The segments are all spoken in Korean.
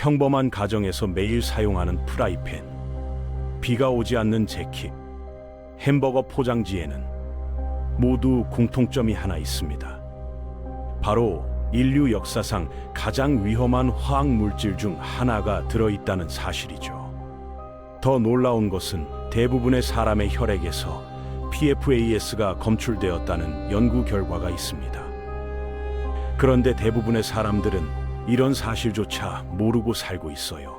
평범한 가정에서 매일 사용하는 프라이팬, 비가 오지 않는 재킷, 햄버거 포장지에는 모두 공통점이 하나 있습니다. 바로 인류 역사상 가장 위험한 화학 물질 중 하나가 들어있다는 사실이죠. 더 놀라운 것은 대부분의 사람의 혈액에서 PFAS가 검출되었다는 연구 결과가 있습니다. 그런데 대부분의 사람들은 이런 사실조차 모르고 살고 있어요.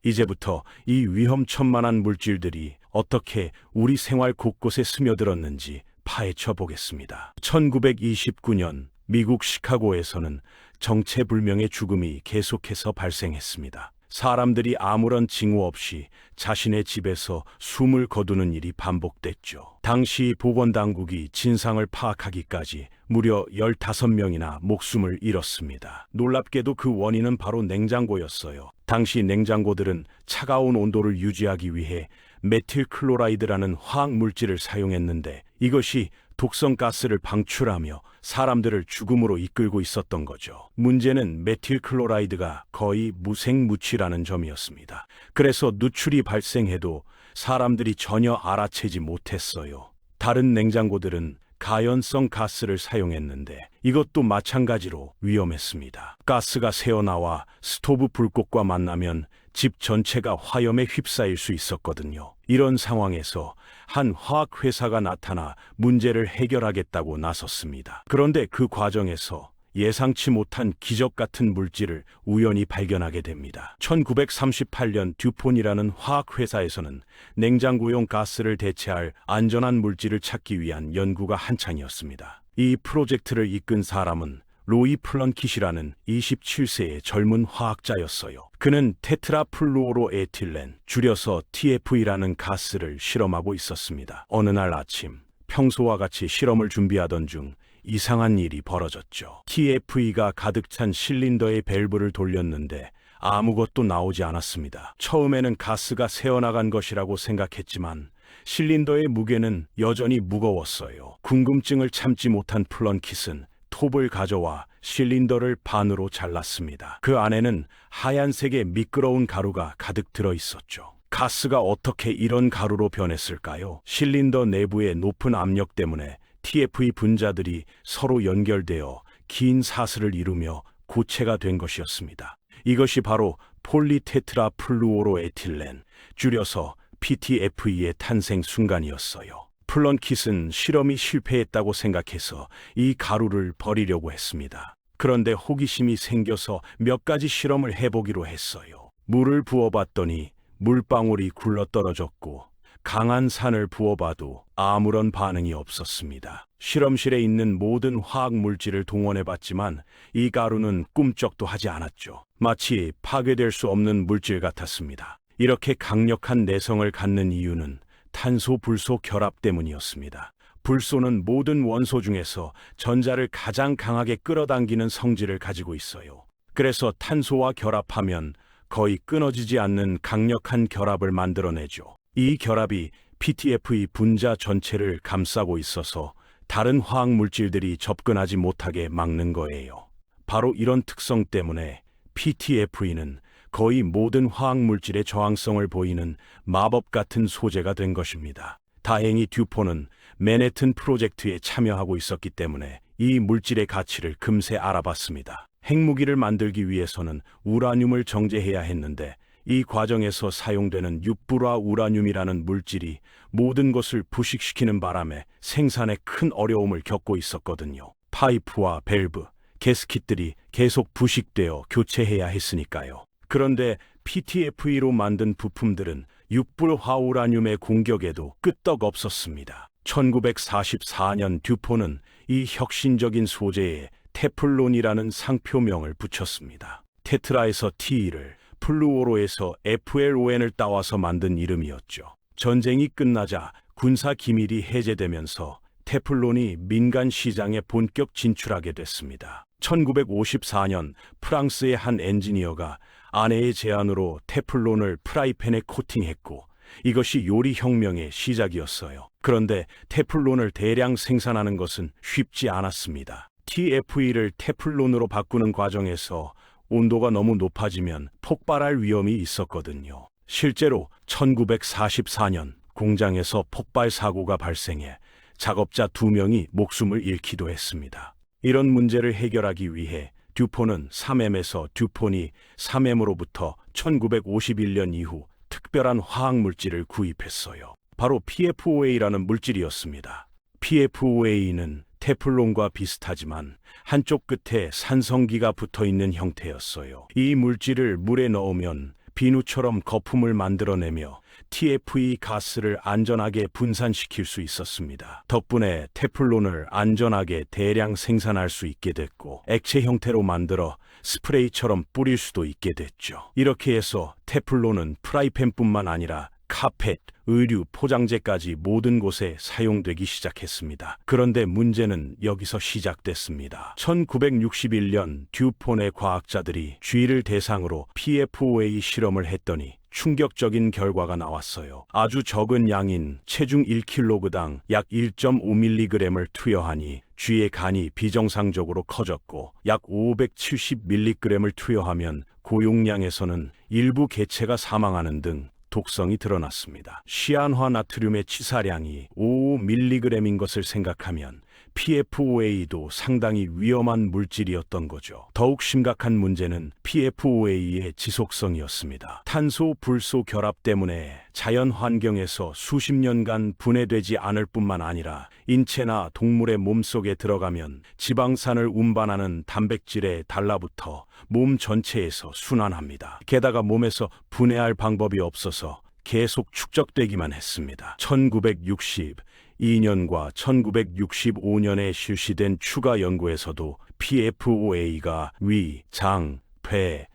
이제부터 이 위험천만한 물질들이 어떻게 우리 생활 곳곳에 스며들었는지 파헤쳐 보겠습니다. 1929년 미국 시카고에서는 정체불명의 죽음이 계속해서 발생했습니다. 사람들이 아무런 징후 없이 자신의 집에서 숨을 거두는 일이 반복됐죠. 당시 보건당국이 진상을 파악하기까지 무려 15명이나 목숨을 잃었습니다. 놀랍게도 그 원인은 바로 냉장고였어요. 당시 냉장고들은 차가운 온도를 유지하기 위해 메틸클로라이드라는 화학 물질을 사용했는데 이것이 독성 가스를 방출하며 사람들을 죽음으로 이끌고 있었던 거죠. 문제는 메틸클로라이드가 거의 무생무치라는 점이었습니다. 그래서 누출이 발생해도 사람들이 전혀 알아채지 못했어요. 다른 냉장고들은 가연성 가스를 사용했는데 이것도 마찬가지로 위험했습니다. 가스가 새어나와 스토브 불꽃과 만나면 집 전체가 화염에 휩싸일 수 있었거든요. 이런 상황에서 한 화학회사가 나타나 문제를 해결하겠다고 나섰습니다. 그런데 그 과정에서 예상치 못한 기적 같은 물질을 우연히 발견하게 됩니다. 1938년 듀폰이라는 화학회사에서는 냉장고용 가스를 대체할 안전한 물질을 찾기 위한 연구가 한창이었습니다. 이 프로젝트를 이끈 사람은 로이 플런킷이라는 27세의 젊은 화학자였어요. 그는 테트라플루오로에틸렌, 줄여서 TFE라는 가스를 실험하고 있었습니다. 어느 날 아침, 평소와 같이 실험을 준비하던 중 이상한 일이 벌어졌죠. TFE가 가득 찬 실린더의 밸브를 돌렸는데 아무것도 나오지 않았습니다. 처음에는 가스가 새어나간 것이라고 생각했지만 실린더의 무게는 여전히 무거웠어요. 궁금증을 참지 못한 플런킷은 톱을 가져와 실린더를 반으로 잘랐습니다. 그 안에는 하얀색의 미끄러운 가루가 가득 들어 있었죠. 가스가 어떻게 이런 가루로 변했을까요? 실린더 내부의 높은 압력 때문에 TFE 분자들이 서로 연결되어 긴 사슬을 이루며 고체가 된 것이었습니다. 이것이 바로 폴리테트라플루오로에틸렌, 줄여서 PTFE의 탄생 순간이었어요. 플런킷은 실험이 실패했다고 생각해서 이 가루를 버리려고 했습니다. 그런데 호기심이 생겨서 몇 가지 실험을 해보기로 했어요. 물을 부어봤더니 물방울이 굴러떨어졌고 강한 산을 부어봐도 아무런 반응이 없었습니다. 실험실에 있는 모든 화학 물질을 동원해봤지만 이 가루는 꿈쩍도 하지 않았죠. 마치 파괴될 수 없는 물질 같았습니다. 이렇게 강력한 내성을 갖는 이유는 탄소 불소 결합 때문이었습니다. 불소는 모든 원소 중에서 전자를 가장 강하게 끌어당기는 성질을 가지고 있어요. 그래서 탄소와 결합하면 거의 끊어지지 않는 강력한 결합을 만들어내죠. 이 결합이 PTFE 분자 전체를 감싸고 있어서 다른 화학 물질들이 접근하지 못하게 막는 거예요. 바로 이런 특성 때문에 PTFE는 거의 모든 화학 물질의 저항성을 보이는 마법 같은 소재가 된 것입니다. 다행히 듀폰은 맨해튼 프로젝트에 참여하고 있었기 때문에 이 물질의 가치를 금세 알아봤습니다. 핵무기를 만들기 위해서는 우라늄을 정제해야 했는데 이 과정에서 사용되는 육불화 우라늄이라는 물질이 모든 것을 부식시키는 바람에 생산에 큰 어려움을 겪고 있었거든요. 파이프와 밸브, 게스킷들이 계속 부식되어 교체해야 했으니까요. 그런데 PTFE로 만든 부품들은 육불화우라늄의 공격에도 끄떡없었습니다. 1944년 듀폰은 이 혁신적인 소재에 테플론이라는 상표명을 붙였습니다. 테트라에서 T를, 플루오로에서 FLON을 따와서 만든 이름이었죠. 전쟁이 끝나자 군사 기밀이 해제되면서 테플론이 민간 시장에 본격 진출하게 됐습니다. 1954년 프랑스의 한 엔지니어가 아내의 제안으로 테플론을 프라이팬에 코팅했고 이것이 요리 혁명의 시작이었어요. 그런데 테플론을 대량 생산하는 것은 쉽지 않았습니다. TFE를 테플론으로 바꾸는 과정에서 온도가 너무 높아지면 폭발할 위험이 있었거든요. 실제로 1944년 공장에서 폭발 사고가 발생해 작업자 2명이 목숨을 잃기도 했습니다. 이런 문제를 해결하기 위해 듀폰은 3M에서 듀폰이 3M으로부터 1951년 이후 특별한 화학물질을 구입했어요. 바로 PFOA라는 물질이었습니다. PFOA는 테플론과 비슷하지만 한쪽 끝에 산성기가 붙어있는 형태였어요. 이 물질을 물에 넣으면 비누처럼 거품을 만들어내며 TFE 가스를 안전하게 분산시킬 수 있었습니다. 덕분에 테플론을 안전하게 대량 생산할 수 있게 됐고 액체 형태로 만들어 스프레이처럼 뿌릴 수도 있게 됐죠. 이렇게 해서 테플론은 프라이팬뿐만 아니라 카펫, 의류, 포장재까지 모든 곳에 사용되기 시작했습니다. 그런데 문제는 여기서 시작됐습니다. 1961년 듀폰의 과학자들이 쥐를 대상으로 PFOA 실험을 했더니 충격적인 결과가 나왔어요. 아주 적은 양인 체중 1kg당 약 1.5mg을 투여하니 쥐의 간이 비정상적으로 커졌고 약 570mg을 투여하면 고용량에서는 일부 개체가 사망하는 등 독성이 드러났습니다. 시안화 나트륨의 치사량이 5mg인 것을 생각하면 PFOA도 상당히 위험한 물질이었던 거죠. 더욱 심각한 문제는 PFOA의 지속성이었습니다. 탄소 불소 결합 때문에 자연 환경에서 수십 년간 분해되지 않을 뿐만 아니라 인체나 동물의 몸속에 들어가면 지방산을 운반하는 단백질에 달라붙어 몸 전체에서 순환합니다. 게다가 몸에서 분해할 방법이 없어서 계속 축적되기만 했습니다. 1962년과 1965년에 실시된 추가 연구에서도 PFOA가 위, 장, 폐,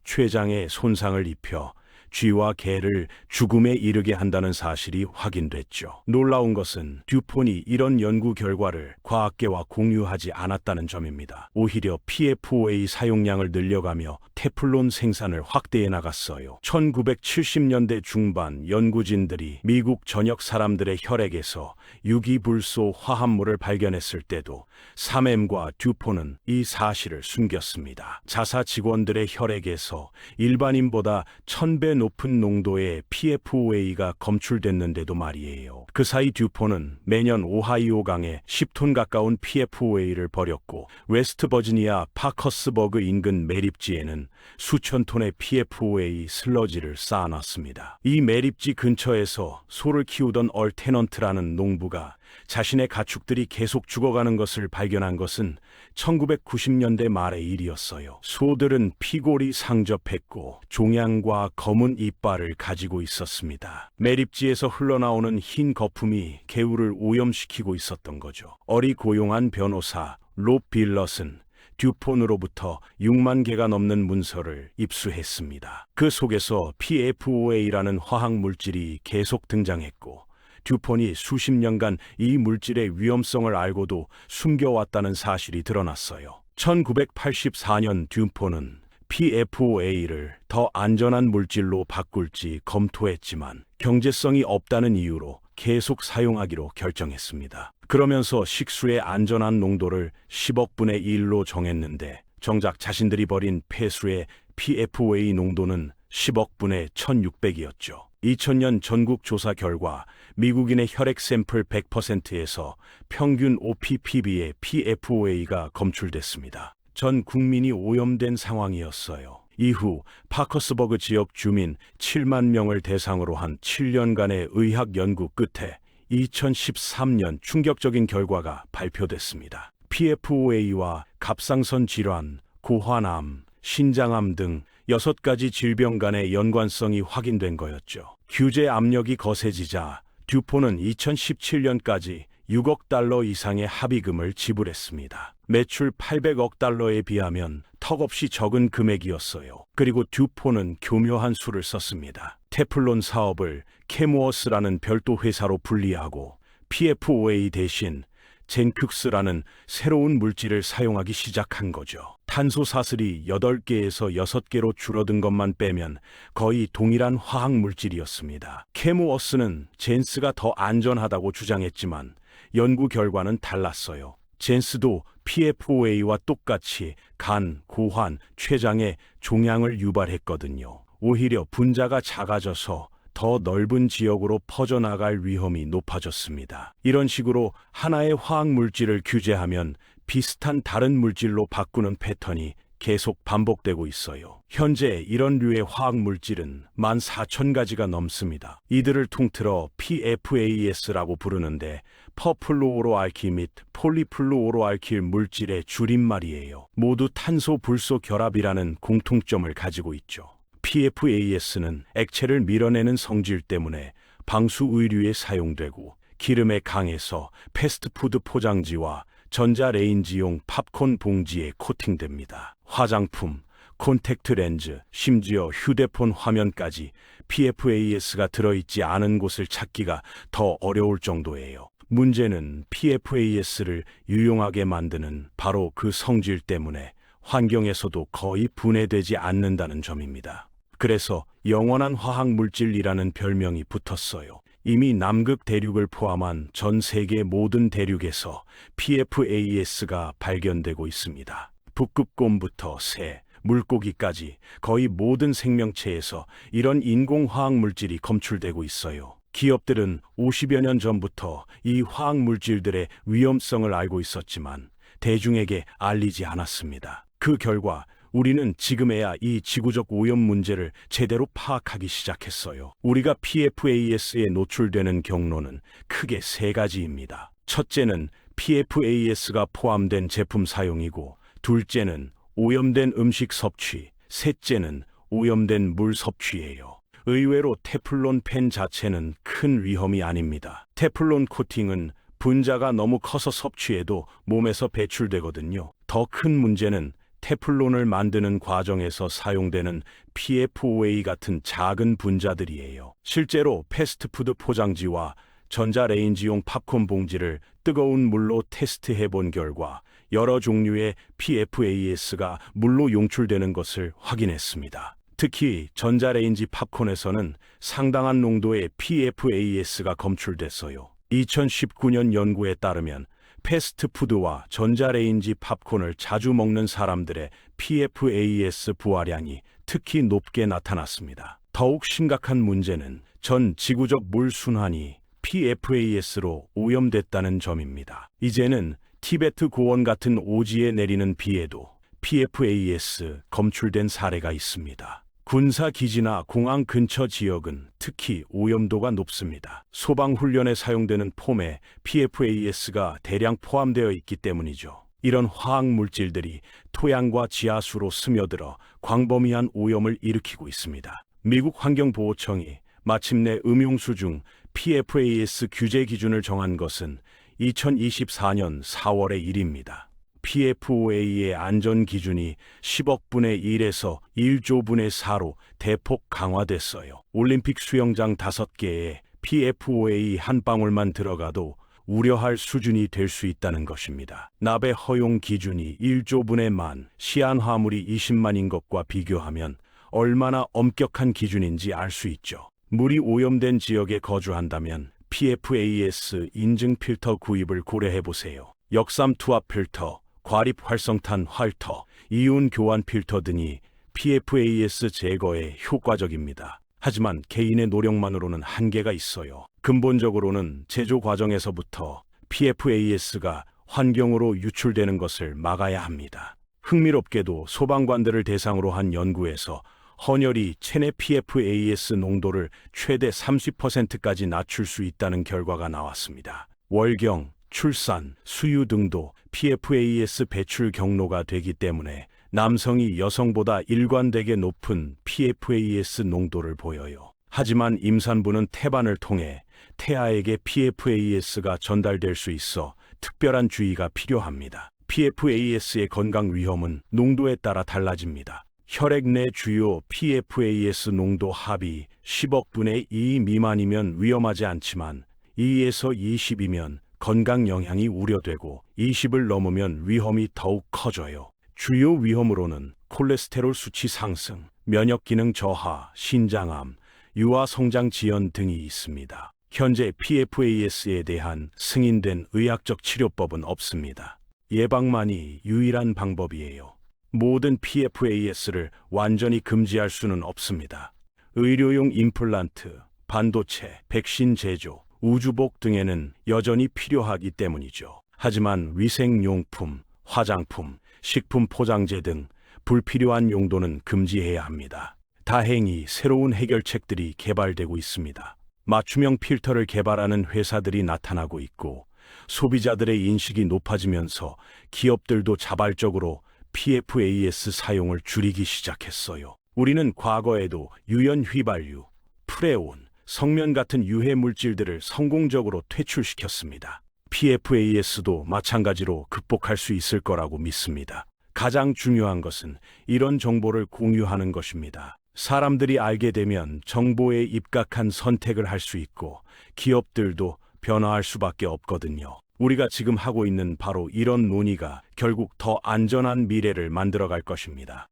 췌장에 손상을 입혀 쥐와 개를 죽음에 이르게 한다는 사실이 확인됐죠. 놀라운 것은 듀폰이 이런 연구 결과를 과학계와 공유하지 않았다는 점입니다. 오히려 PFOA 사용량을 늘려가며 테플론 생산을 확대해 나갔어요. 1970년대 중반 연구진들이 미국 전역 사람들의 혈액에서 유기불소 화합물을 발견했을 때도 3M과 듀폰은 이 사실을 숨겼습니다. 자사 직원들의 혈액에서 일반인보다 1000배 높은 농도의 PFOA가 검출됐는데도 말이에요. 그 사이 듀폰은 매년 오하이오 강에 10톤 가까운 PFOA를 버렸고 웨스트버지니아 파커스버그 인근 매립지에는 수천 톤의 PFOA 슬러지를 쌓아놨습니다. 이 매립지 근처에서 소를 키우던 얼테넌트라는 농부가 자신의 가축들이 계속 죽어가는 것을 발견한 것은 1990년대 말의 일이었어요. 소들은 피골이 상접했고 종양과 검은 이빨을 가지고 있었습니다. 매립지에서 흘러나오는 흰 거품이 개울을 오염시키고 있었던 거죠. 어리고용한 변호사 롭 빌럿은 듀폰으로부터 6만 개가 넘는 문서를 입수했습니다. 그 속에서 PFOA라는 화학물질이 계속 등장했고 듀폰이 수십 년간 이 물질의 위험성을 알고도 숨겨왔다는 사실이 드러났어요. 1984년 듀폰은 PFOA를 더 안전한 물질로 바꿀지 검토했지만 경제성이 없다는 이유로 계속 사용하기로 결정했습니다. 그러면서 식수의 안전한 농도를 10억 분의 1로 정했는데 정작 자신들이 버린 폐수의 PFOA 농도는 10억 분의 1600이었죠. 2000년 전국 조사 결과 미국인의 혈액 샘플 100%에서 평균 5ppb의 PFOA가 검출됐습니다. 전 국민이 오염된 상황이었어요. 이후 파커스버그 지역 주민 7만 명을 대상으로 한 7년간의 의학 연구 끝에 2013년 충격적인 결과가 발표됐습니다. PFOA와 갑상선 질환, 고환암, 신장암 등 6가지 질병 간의 연관성이 확인된 거였죠. 규제 압력이 거세지자 듀폰은 2017년까지 6억 달러 이상의 합의금을 지불했습니다. 매출 800억 달러에 비하면 턱없이 적은 금액이었어요. 그리고 듀폰은 교묘한 수를 썼습니다. 테플론 사업을 캐무어스라는 별도 회사로 분리하고 PFOA 대신 젠큐스라는 새로운 물질을 사용하기 시작한 거죠. 탄소 사슬이 8개에서 6개로 줄어든 것만 빼면 거의 동일한 화학 물질이었습니다. 캐무어스는 젠스가 더 안전하다고 주장했지만 연구 결과는 달랐어요. 젠스도 PFOA와 똑같이 간, 고환, 췌장에 종양을 유발했거든요. 오히려 분자가 작아져서 더 넓은 지역으로 퍼져나갈 위험이 높아졌습니다. 이런 식으로 하나의 화학물질을 규제하면 비슷한 다른 물질로 바꾸는 패턴이 계속 반복되고 있어요. 현재 이런 류의 화학물질은 14,000가지가 넘습니다. 이들을 통틀어 PFAS라고 부르는데 퍼플루오로알킬 및 폴리플루오로알킬 물질의 줄임말이에요. 모두 탄소 불소 결합이라는 공통점을 가지고 있죠. PFAS는 액체를 밀어내는 성질 때문에 방수 의류에 사용되고 기름에 강해서 패스트푸드 포장지와 전자레인지용 팝콘 봉지에 코팅됩니다. 화장품, 콘택트 렌즈, 심지어 휴대폰 화면까지 PFAS가 들어있지 않은 곳을 찾기가 더 어려울 정도예요. 문제는 PFAS를 유용하게 만드는 바로 그 성질 때문에 환경에서도 거의 분해되지 않는다는 점입니다. 그래서 영원한 화학물질이라는 별명이 붙었어요. 이미 남극 대륙을 포함한 전 세계 모든 대륙에서 PFAS가 발견되고 있습니다. 북극곰부터 새, 물고기까지 거의 모든 생명체에서 이런 인공화학물질이 검출되고 있어요. 기업들은 50여 년 전부터 이 화학물질들의 위험성을 알고 있었지만 대중에게 알리지 않았습니다. 그 결과 우리는 지금에야 이 지구적 오염 문제를 제대로 파악하기 시작했어요. 우리가 PFAS에 노출되는 경로는 크게 세 가지입니다. 첫째는 PFAS가 포함된 제품 사용이고, 둘째는 오염된 음식 섭취, 셋째는 오염된 물 섭취예요. 의외로 테플론 펜 자체는 큰 위험이 아닙니다. 테플론 코팅은 분자가 너무 커서 섭취해도 몸에서 배출되거든요. 더 큰 문제는 테플론을 만드는 과정에서 사용되는 PFOA 같은 작은 분자들이에요. 실제로 패스트푸드 포장지와 전자레인지용 팝콘 봉지를 뜨거운 물로 테스트해 본 결과 여러 종류의 PFAS가 물로 용출되는 것을 확인했습니다. 특히 전자레인지 팝콘에서는 상당한 농도의 PFAS가 검출됐어요. 2019년 연구에 따르면 패스트푸드와 전자레인지 팝콘을 자주 먹는 사람들의 PFAS 부하량이 특히 높게 나타났습니다. 더욱 심각한 문제는 전 지구적 물 순환이 PFAS로 오염됐다는 점입니다. 이제는 티베트 고원 같은 오지에 내리는 비에도 PFAS 검출된 사례가 있습니다. 군사기지나 공항 근처 지역은 특히 오염도가 높습니다. 소방훈련에 사용되는 폼에 PFAS가 대량 포함되어 있기 때문이죠. 이런 화학물질들이 토양과 지하수로 스며들어 광범위한 오염을 일으키고 있습니다. 미국 환경보호청이 마침내 음용수 중 PFAS 규제 기준을 정한 것은 2024년 4월의 일입니다. PFOA의 안전 기준이 10억 분의 1에서 1조 분의 4로 대폭 강화됐어요. 올림픽 수영장 5개에 PFOA 한 방울만 들어가도 우려할 수준이 될 수 있다는 것입니다. 납의 허용 기준이 1조 분의 1만, 시안 화물이 20만인 것과 비교하면 얼마나 엄격한 기준인지 알 수 있죠. 물이 오염된 지역에 거주한다면 PFAS 인증 필터 구입을 고려해 보세요. 역삼 투합 필터, 과립 활성탄 활터, 이온 교환 필터 등이 PFAS 제거에 효과적입니다. 하지만 개인의 노력만으로는 한계가 있어요. 근본적으로는 제조 과정에서부터 PFAS가 환경으로 유출되는 것을 막아야 합니다. 흥미롭게도 소방관들을 대상으로 한 연구에서 헌혈이 체내 PFAS 농도를 최대 30%까지 낮출 수 있다는 결과가 나왔습니다. 월경, 출산, 수유 등도 PFAS 배출 경로가 되기 때문에 남성이 여성보다 일관되게 높은 PFAS 농도를 보여요. 하지만 임산부는 태반을 통해 태아에게 PFAS가 전달될 수 있어 특별한 주의가 필요합니다. PFAS의 건강 위험은 농도에 따라 달라집니다. 혈액 내 주요 PFAS 농도 합이 10억 분의 2 미만이면 위험하지 않지만 2에서 20이면 건강 영향이 우려되고 20을 넘으면 위험이 더욱 커져요. 주요 위험으로는 콜레스테롤 수치 상승, 면역 기능 저하, 신장암, 유아 성장 지연 등이 있습니다. 현재 PFAS에 대한 승인된 의학적 치료법은 없습니다. 예방만이 유일한 방법이에요. 모든 PFAS를 완전히 금지할 수는 없습니다. 의료용 임플란트, 반도체, 백신 제조, 우주복 등에는 여전히 필요하기 때문이죠. 하지만 위생용품, 화장품, 식품 포장재 등 불필요한 용도는 금지해야 합니다. 다행히 새로운 해결책들이 개발되고 있습니다. 맞춤형 필터를 개발하는 회사들이 나타나고 있고, 소비자들의 인식이 높아지면서 기업들도 자발적으로 PFAS 사용을 줄이기 시작했어요. 우리는 과거에도 유연 휘발유, 프레온, 성면 같은 유해 물질들을 성공적으로 퇴출시켰습니다. PFAS도 마찬가지로 극복할 수 있을 거라고 믿습니다. 가장 중요한 것은 이런 정보를 공유하는 것입니다. 사람들이 알게 되면 정보에 입각한 선택을 할 수 있고 기업들도 변화할 수밖에 없거든요. 우리가 지금 하고 있는 바로 이런 논의가 결국 더 안전한 미래를 만들어갈 것입니다.